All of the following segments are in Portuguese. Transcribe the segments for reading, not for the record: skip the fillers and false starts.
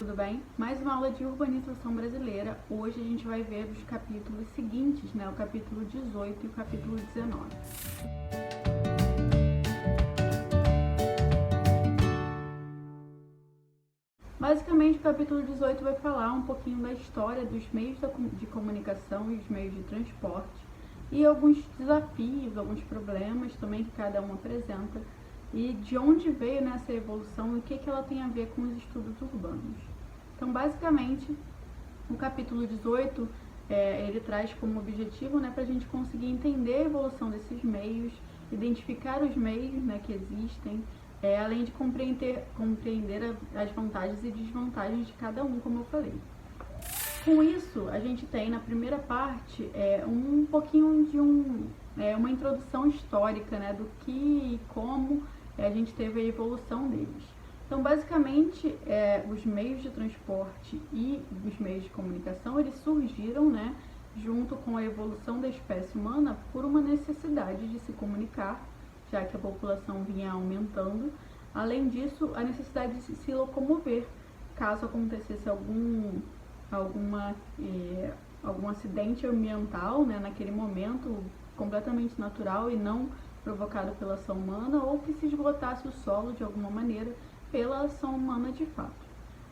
tudo bem? Mais uma aula de urbanização brasileira. Hoje a gente vai ver os capítulos seguintes, né? O capítulo 18 e o capítulo 19. Basicamente, o capítulo 18 vai falar um pouquinho da história dos meios de comunicação e os meios de transporte e alguns desafios, alguns problemas também que cada um apresenta e de onde veio nessa evolução e o que ela tem a ver com os estudos urbanos. Então, basicamente, o capítulo 18 ele traz como objetivo, né, para a gente conseguir entender a evolução desses meios, identificar os meios, né, que existem, além de compreender as vantagens e desvantagens de cada um, como eu falei. Com isso, a gente tem na primeira parte um pouquinho de uma introdução histórica, né, do que e como a gente teve a evolução deles. Então, basicamente, os meios de transporte e os meios de comunicação, eles surgiram, né, junto com a evolução da espécie humana por uma necessidade de se comunicar, já que a população vinha aumentando. Além disso, a necessidade de se locomover, caso acontecesse algum acidente ambiental, né, naquele momento, completamente natural e não provocado pela ação humana, ou que se esgotasse o solo de alguma maneira pela ação humana de fato.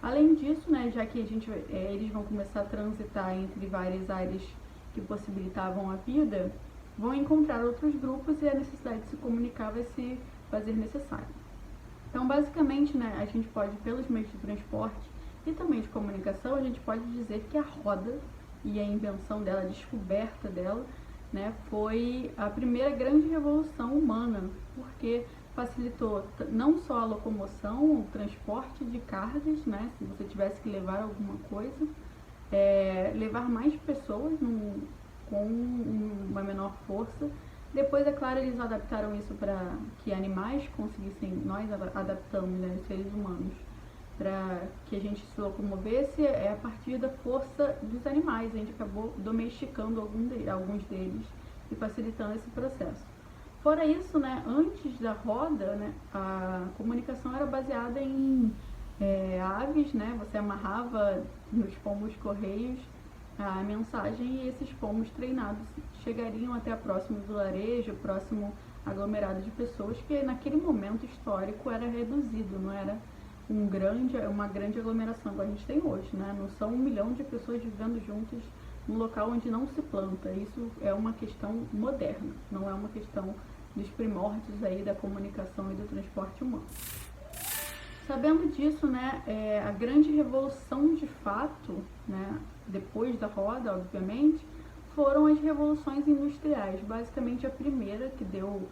Além disso, né, já que eles vão começar a transitar entre várias áreas que possibilitavam a vida, vão encontrar outros grupos e a necessidade de se comunicar vai se fazer necessária. Então, basicamente, né, a gente pode, pelos meios de transporte e também de comunicação, a gente pode dizer que a roda e a invenção dela, a descoberta dela, né, foi a primeira grande revolução humana, porque facilitou não só a locomoção, o transporte de cargas, né, se você tivesse que levar alguma coisa, levar mais pessoas com uma menor força. Depois, é claro, eles adaptaram isso para que animais conseguissem, nós adaptamos, né, seres humanos, para que a gente se locomovesse a partir da força dos animais. A gente acabou domesticando alguns deles e facilitando esse processo. Fora isso, né, antes da roda, né, a comunicação era baseada em aves, né, você amarrava nos pomos correios a mensagem e esses pomos treinados chegariam até a próximo vilarejo, próximo aglomerado de pessoas, que naquele momento histórico era reduzido, não era uma grande aglomeração que a gente tem hoje, né? Não são 1 milhão de pessoas vivendo juntas num local onde não se planta. Isso é uma questão moderna, não é uma questão dos primórdios aí da comunicação e do transporte humano. Sabendo disso, né, a grande revolução de fato, né, depois da roda, obviamente, foram as revoluções industriais. Basicamente, a primeira que deu o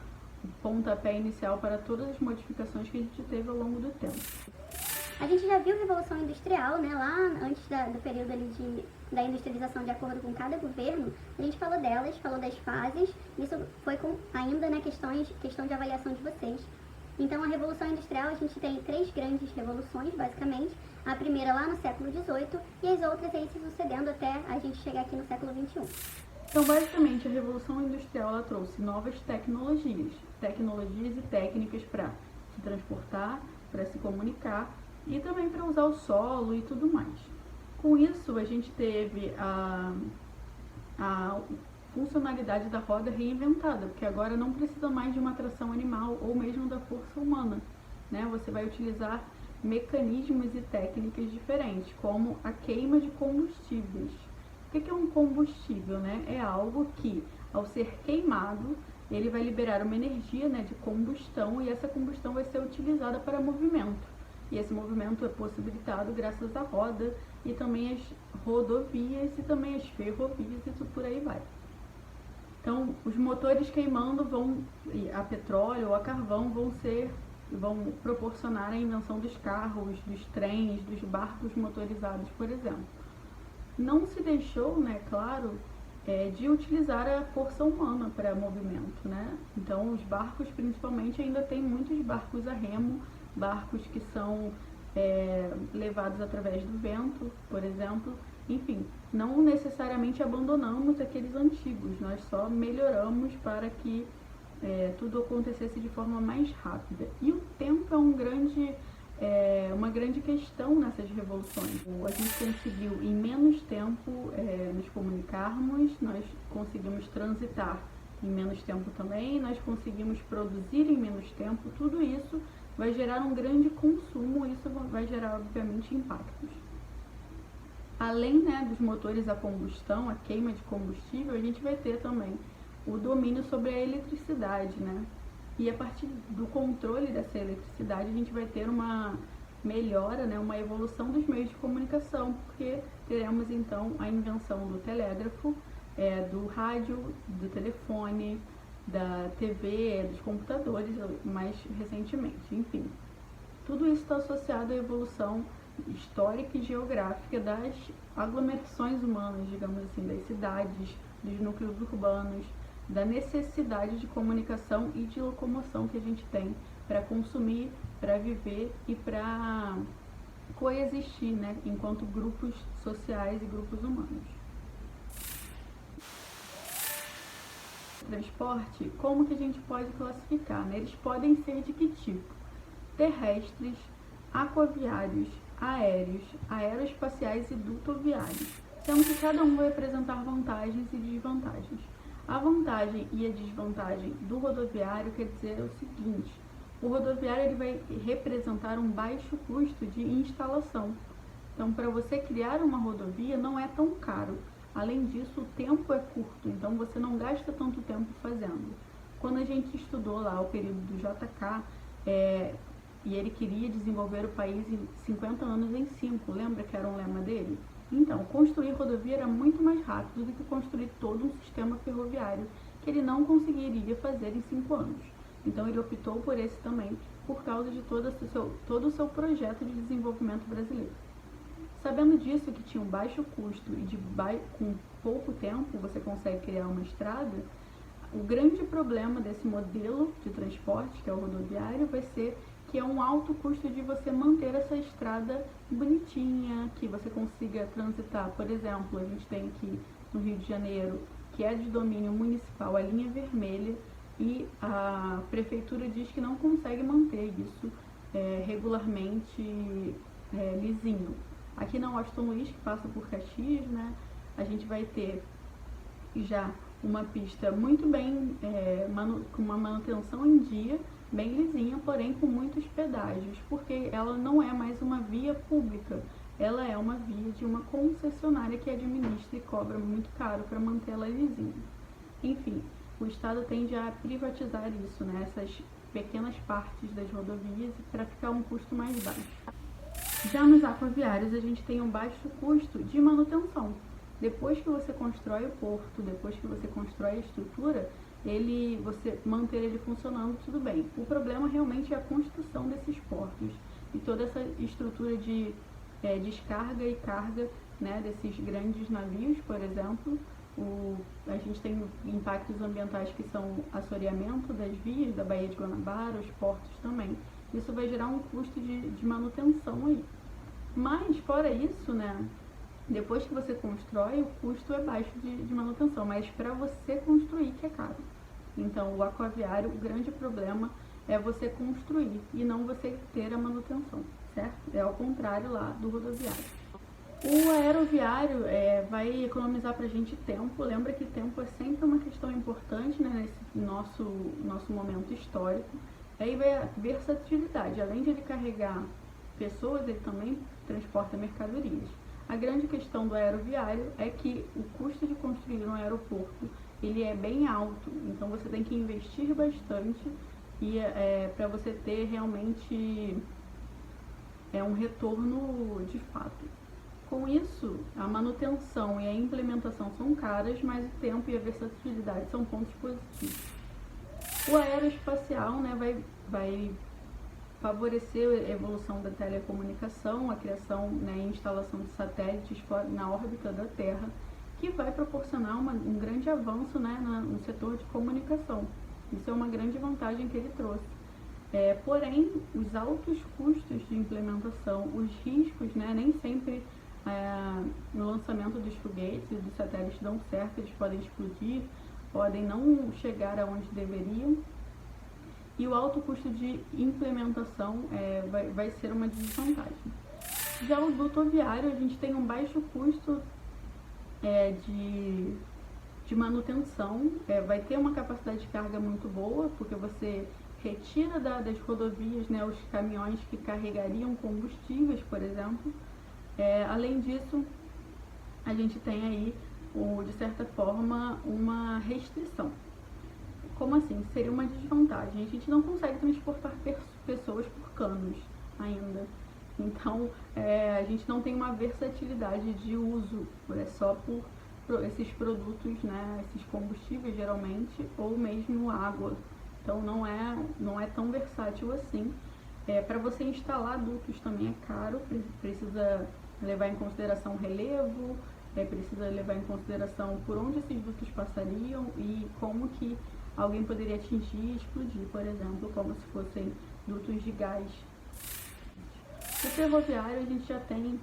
pontapé inicial para todas as modificações que a gente teve ao longo do tempo. A gente já viu Revolução Industrial, né, lá antes do período ali da industrialização, de acordo com cada governo. A gente falou delas, falou das fases. Isso foi ainda, né, questão de avaliação de vocês. Então, a Revolução Industrial, a gente tem 3 grandes revoluções, basicamente. A primeira lá no século XVIII e as outras aí se sucedendo até a gente chegar aqui no século XXI. Então, basicamente, a Revolução Industrial ela trouxe novas tecnologias e técnicas para se transportar, para se comunicar e também para usar o solo e tudo mais. Com isso, a gente teve a funcionalidade da roda reinventada, porque agora não precisa mais de uma tração animal ou mesmo da força humana, né? Você vai utilizar mecanismos e técnicas diferentes, como a queima de combustíveis. O que é um combustível, né? É algo que, ao ser queimado, ele vai liberar uma energia, né, de combustão, e essa combustão vai ser utilizada para movimento. E esse movimento é possibilitado graças à roda e também as rodovias e também as ferrovias e tudo por aí vai. Então, os motores queimando a petróleo ou a carvão vão proporcionar a invenção dos carros, dos trens, dos barcos motorizados, por exemplo. Não se deixou, né, claro, de utilizar a força humana para movimento, né? Então, os barcos, principalmente, ainda tem muitos barcos a remo, barcos que são levados através do vento, por exemplo. Enfim, não necessariamente abandonamos aqueles antigos, nós só melhoramos para que tudo acontecesse de forma mais rápida. E o tempo é um grande uma grande questão nessas revoluções. A gente conseguiu em menos tempo nos comunicarmos, nós conseguimos transitar em menos tempo também, nós conseguimos produzir em menos tempo, tudo isso vai gerar um grande consumo, isso vai gerar, obviamente, impactos. Além, né, dos motores a combustão, a queima de combustível, a gente vai ter também o domínio sobre a eletricidade, né? E a partir do controle dessa eletricidade, a gente vai ter uma melhora, né, uma evolução dos meios de comunicação, porque teremos então a invenção do telégrafo, do rádio, do telefone, da TV, dos computadores mais recentemente, enfim. Tudo isso está associado à evolução histórica e geográfica das aglomerações humanas, digamos assim, das cidades, dos núcleos urbanos, da necessidade de comunicação e de locomoção que a gente tem para consumir, para viver e para coexistir, né, enquanto grupos sociais e grupos humanos. Transporte, como que a gente pode classificar, né? Eles podem ser de que tipo? Terrestres, aquaviários, aéreos, aeroespaciais e dutoviários, sendo que cada um vai apresentar vantagens e desvantagens. A vantagem e a desvantagem do rodoviário quer dizer o seguinte: o rodoviário ele vai representar um baixo custo de instalação. Então, para você criar uma rodovia não é tão caro. Além disso, o tempo é curto, então você não gasta tanto tempo fazendo. Quando a gente estudou lá o período do JK, e ele queria desenvolver o país em 50 anos em 5, lembra que era um lema dele? Então, construir rodovia era muito mais rápido do que construir todo um sistema ferroviário, que ele não conseguiria fazer em 5 anos. Então, ele optou por esse também, por causa de todo o seu projeto de desenvolvimento brasileiro. Sabendo disso, que tinha um baixo custo e com pouco tempo você consegue criar uma estrada, o grande problema desse modelo de transporte, que é o rodoviário, vai ser que é um alto custo de você manter essa estrada bonitinha, que você consiga transitar. Por exemplo, a gente tem aqui no Rio de Janeiro, que é de domínio municipal, a linha vermelha, e a prefeitura diz que não consegue manter isso regularmente lisinho. Aqui na Washington Luiz, que passa por Caxias, né, a gente vai ter já uma pista muito bem, com uma manutenção em dia, bem lisinha, porém com muitos pedágios, porque ela não é mais uma via pública, ela é uma via de uma concessionária que administra e cobra muito caro para manter ela lisinha. Enfim, o Estado tende a privatizar isso, né, essas pequenas partes das rodovias, para ficar um custo mais baixo. Já nos aquaviários, a gente tem um baixo custo de manutenção. Depois que você constrói o porto, depois que você constrói a estrutura, você manter ele funcionando, tudo bem. O problema realmente é a construção desses portos e toda essa estrutura de descarga e carga, né, desses grandes navios, por exemplo. A gente tem impactos ambientais que são assoreamento das vias da Baía de Guanabara, os portos também. Isso vai gerar um custo de manutenção aí. Mas, fora isso, né, depois que você constrói, o custo é baixo de manutenção, mas para você construir que é caro. Então, o aquaviário, o grande problema é você construir e não você ter a manutenção, certo? É ao contrário lá do rodoviário. O aeroviário vai economizar pra gente tempo. Lembra que tempo é sempre uma questão importante, né, nesse nosso momento histórico. Aí vai a versatilidade. Além de ele carregar pessoas, ele também transporta mercadorias. A grande questão do aeroviário é que o custo de construir um aeroporto ele é bem alto, então você tem que investir bastante e para você ter realmente um retorno de fato. Com isso, a manutenção e a implementação são caras, mas o tempo e a versatilidade são pontos positivos. O aeroespacial, né, vai favorecer a evolução da telecomunicação, a criação, né, e instalação de satélites na órbita da Terra, que vai proporcionar um grande avanço, né, no setor de comunicação. Isso é uma grande vantagem que ele trouxe. Porém, os altos custos de implementação, os riscos, né, nem sempre no lançamento dos foguetes e dos satélites dão certo, eles podem explodir, podem não chegar aonde deveriam. e o alto custo de implementação vai ser uma desvantagem. Já o dutoviário, a gente tem um baixo custo de manutenção, vai ter uma capacidade de carga muito boa, porque você retira das rodovias, né, os caminhões que carregariam combustíveis, por exemplo. Além disso, a gente tem aí, de certa forma, uma restrição. Como assim? Seria uma desvantagem. A gente não consegue transportar pessoas por canos ainda. Então, a gente não tem uma versatilidade de uso, só por esses produtos, né, esses combustíveis geralmente, ou mesmo água. Então não é tão versátil assim. Para você instalar dutos também é caro, precisa levar em consideração relevo, precisa levar em consideração por onde esses dutos passariam e como que alguém poderia atingir e explodir, por exemplo, como se fossem dutos de gás. No ferroviário a gente já tem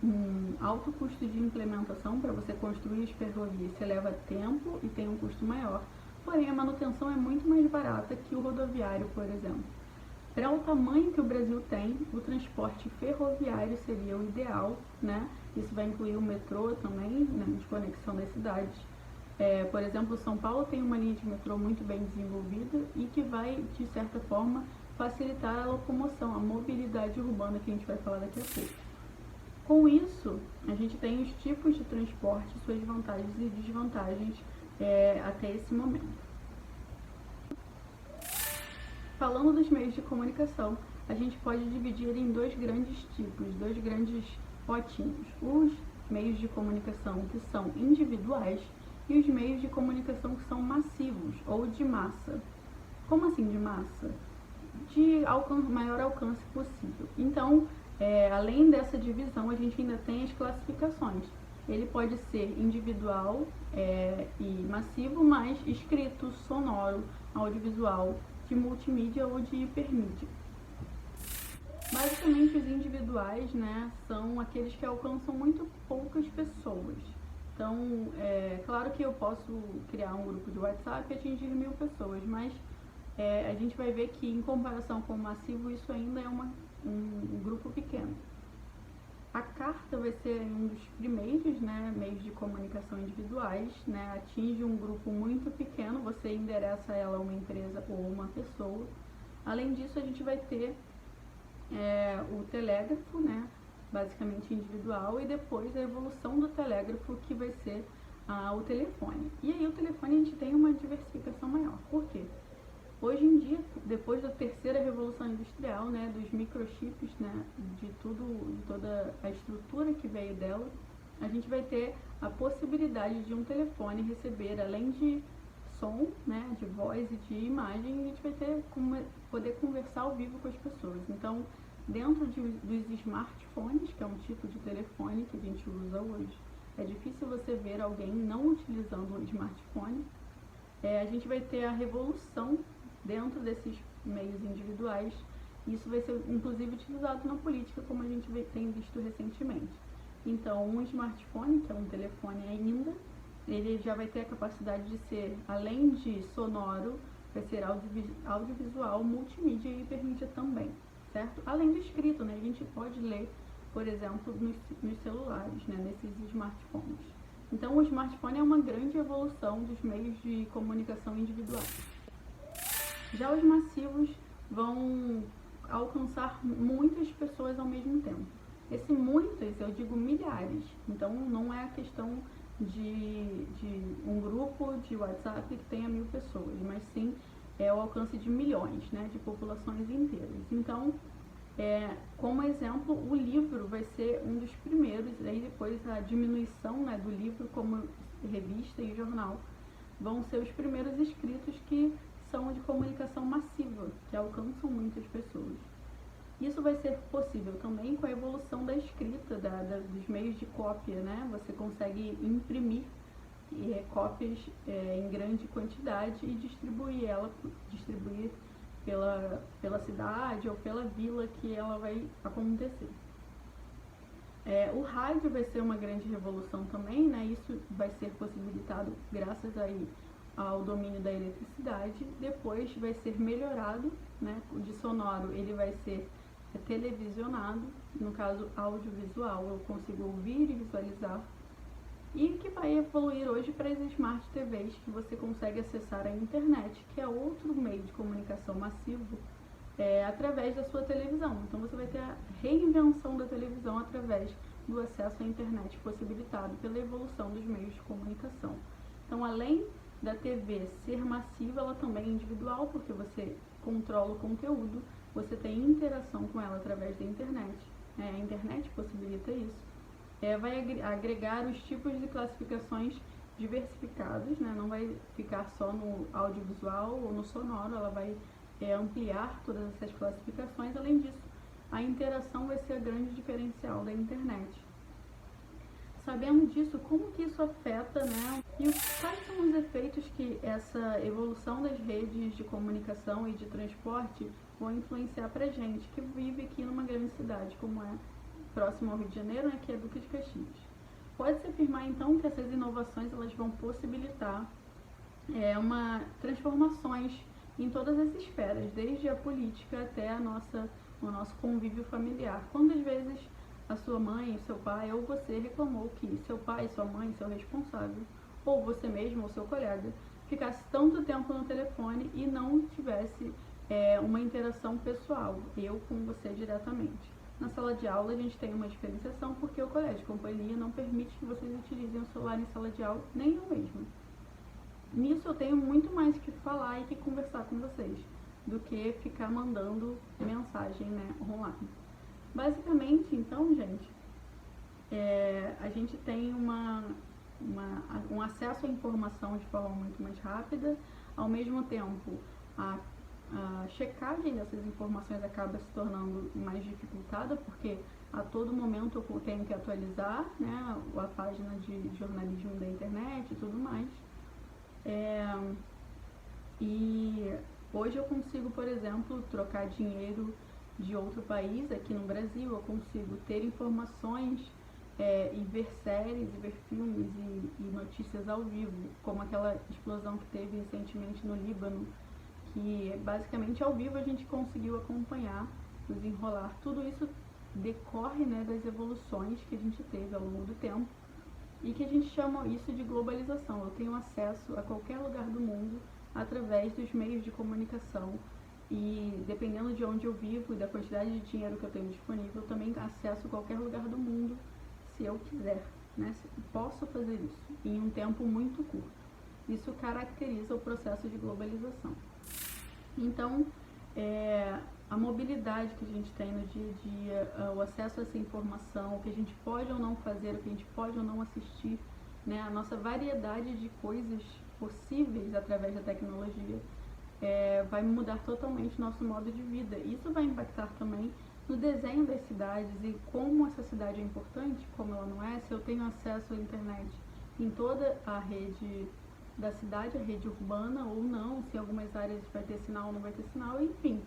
um alto custo de implementação. Para você construir as ferrovias, você leva tempo e tem um custo maior, porém a manutenção é muito mais barata que o rodoviário, por exemplo. Para o tamanho que o Brasil tem, o transporte ferroviário seria o ideal, né? Isso vai incluir o metrô também, né, de conexão das cidades. Por exemplo, São Paulo tem uma linha de metrô muito bem desenvolvida e que vai, de certa forma, facilitar a locomoção, a mobilidade urbana, que a gente vai falar daqui a pouco. Com isso, a gente tem os tipos de transporte, suas vantagens e desvantagens até esse momento. Falando dos meios de comunicação, a gente pode dividir em dois grandes tipos, dois grandes potinhos. Os meios de comunicação que são individuais e os meios de comunicação que são massivos ou de massa. Como assim de massa? De maior alcance possível. Então, além dessa divisão, a gente ainda tem as classificações. Ele pode ser individual e massivo, mas escrito, sonoro, audiovisual, de multimídia ou de hipermídia. Basicamente, os individuais, né, são aqueles que alcançam muito poucas pessoas. Então, claro que eu posso criar um grupo de WhatsApp e atingir 1000 pessoas, mas a gente vai ver que, em comparação com o massivo, isso ainda é um grupo pequeno. A carta vai ser um dos primeiros, né, meios de comunicação individuais, né, atinge um grupo muito pequeno, você endereça ela a uma empresa ou uma pessoa. Além disso, a gente vai ter o telégrafo, né, basicamente individual, e depois a evolução do telégrafo, que vai ser o telefone. E aí o telefone a gente tem uma diversificação maior. Por quê? Hoje em dia, depois da terceira revolução industrial, né, dos microchips, né, de toda a estrutura que veio dela, a gente vai ter a possibilidade de um telefone receber, além de som, né, de voz e de imagem, a gente vai poder conversar ao vivo com as pessoas. Então, dentro dos smartphones, que é um tipo de telefone que a gente usa hoje, é difícil você ver alguém não utilizando um smartphone. A gente vai ter a revolução dentro desses meios individuais. Isso vai ser inclusive utilizado na política, como a gente tem visto recentemente. Então, um smartphone, que é um telefone ainda, ele já vai ter a capacidade de ser, além de sonoro, vai ser audiovisual, multimídia e hipermídia também, certo? Além do escrito, né? A gente pode ler, por exemplo, nos celulares, né? Nesses smartphones. Então, o smartphone é uma grande evolução dos meios de comunicação individuais. Já os massivos vão alcançar muitas pessoas ao mesmo tempo. Esse muitas, eu digo milhares. Então, não é a questão de um grupo de WhatsApp que tenha 1000 pessoas, mas sim o alcance de milhões, né, de populações inteiras. Então, como exemplo, o livro vai ser um dos primeiros, aí depois a diminuição, né, do livro como revista e jornal vão ser os primeiros escritos que são de comunicação massiva, que alcançam muitas pessoas. Isso vai ser possível também com a evolução da escrita, dos meios de cópia, né? Você consegue imprimir cópias em grande quantidade e distribuir pela cidade ou pela vila que ela vai acontecer. O rádio vai ser uma grande revolução também, né? Isso vai ser possibilitado graças aí ao domínio da eletricidade, depois vai ser melhorado, né? De sonoro ele vai ser televisionado, no caso audiovisual, eu consigo ouvir e visualizar, e que vai evoluir hoje para as Smart TVs, que você consegue acessar a internet, que é outro meio de comunicação massivo, através da sua televisão. Então você vai ter a reinvenção da televisão através do acesso à internet possibilitado pela evolução dos meios de comunicação. Então, além da TV ser massiva, ela também é individual, porque você controla o conteúdo, você tem interação com ela através da internet. A internet possibilita isso. Vai agregar os tipos de classificações diversificados, né? Não vai ficar só no audiovisual ou no sonoro, ela vai ampliar todas essas classificações. Além disso, a interação vai ser a grande diferencial da internet. Sabendo disso, como que isso afeta, né? E quais são os efeitos que essa evolução das redes de comunicação e de transporte vão influenciar pra gente, que vive aqui numa grande cidade, como é próximo ao Rio de Janeiro, né, que é Duque de Caxias. Pode-se afirmar, então, que essas inovações elas vão possibilitar transformações em todas as esferas, desde a política até o nosso convívio familiar. Quantas vezes a sua mãe, seu pai ou você reclamou que seu pai, sua mãe, seu responsável, ou você mesmo ou seu colega, ficasse tanto tempo no telefone e não tivesse uma interação pessoal, eu com você diretamente. Na sala de aula a gente tem uma diferenciação porque o colégio de companhia não permite que vocês utilizem o celular em sala de aula, nem eu mesmo. Nisso eu tenho muito mais que falar e que conversar com vocês do que ficar mandando mensagem, né, online. Basicamente, então, gente, a gente tem um acesso à informação de forma muito mais rápida, ao mesmo tempo a checagem dessas informações acaba se tornando mais dificultada, porque a todo momento eu tenho que atualizar, né, a página de jornalismo da internet e tudo mais. E hoje eu consigo, por exemplo, trocar dinheiro de outro país aqui no Brasil, eu consigo ter informações e ver séries, e ver filmes e notícias ao vivo, como aquela explosão que teve recentemente no Líbano, que basicamente ao vivo a gente conseguiu acompanhar, desenrolar. Tudo isso decorre, né, das evoluções que a gente teve ao longo do tempo e que a gente chama isso de globalização. Eu tenho acesso a qualquer lugar do mundo através dos meios de comunicação e dependendo de onde eu vivo e da quantidade de dinheiro que eu tenho disponível, eu também acesso qualquer lugar do mundo se eu quiser, né? Posso fazer isso em um tempo muito curto. Isso caracteriza o processo de globalização. Então, a mobilidade que a gente tem no dia a dia, o acesso a essa informação, o que a gente pode ou não fazer, o que a gente pode ou não assistir, né, a nossa variedade de coisas possíveis através da tecnologia, vai mudar totalmente o nosso modo de vida. Isso vai impactar também no desenho das cidades e como essa cidade é importante, como ela não é, se eu tenho acesso à internet em toda a rede da cidade, a rede urbana ou não, se em algumas áreas vai ter sinal ou não vai ter sinal, enfim.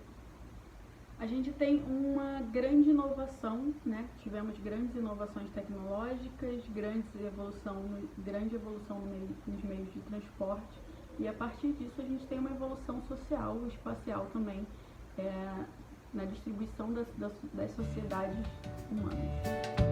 A gente tem uma grande inovação, né? Tivemos grandes inovações tecnológicas, grande evolução nos meios de transporte, e a partir disso a gente tem uma evolução social, espacial também, na distribuição das sociedades humanas.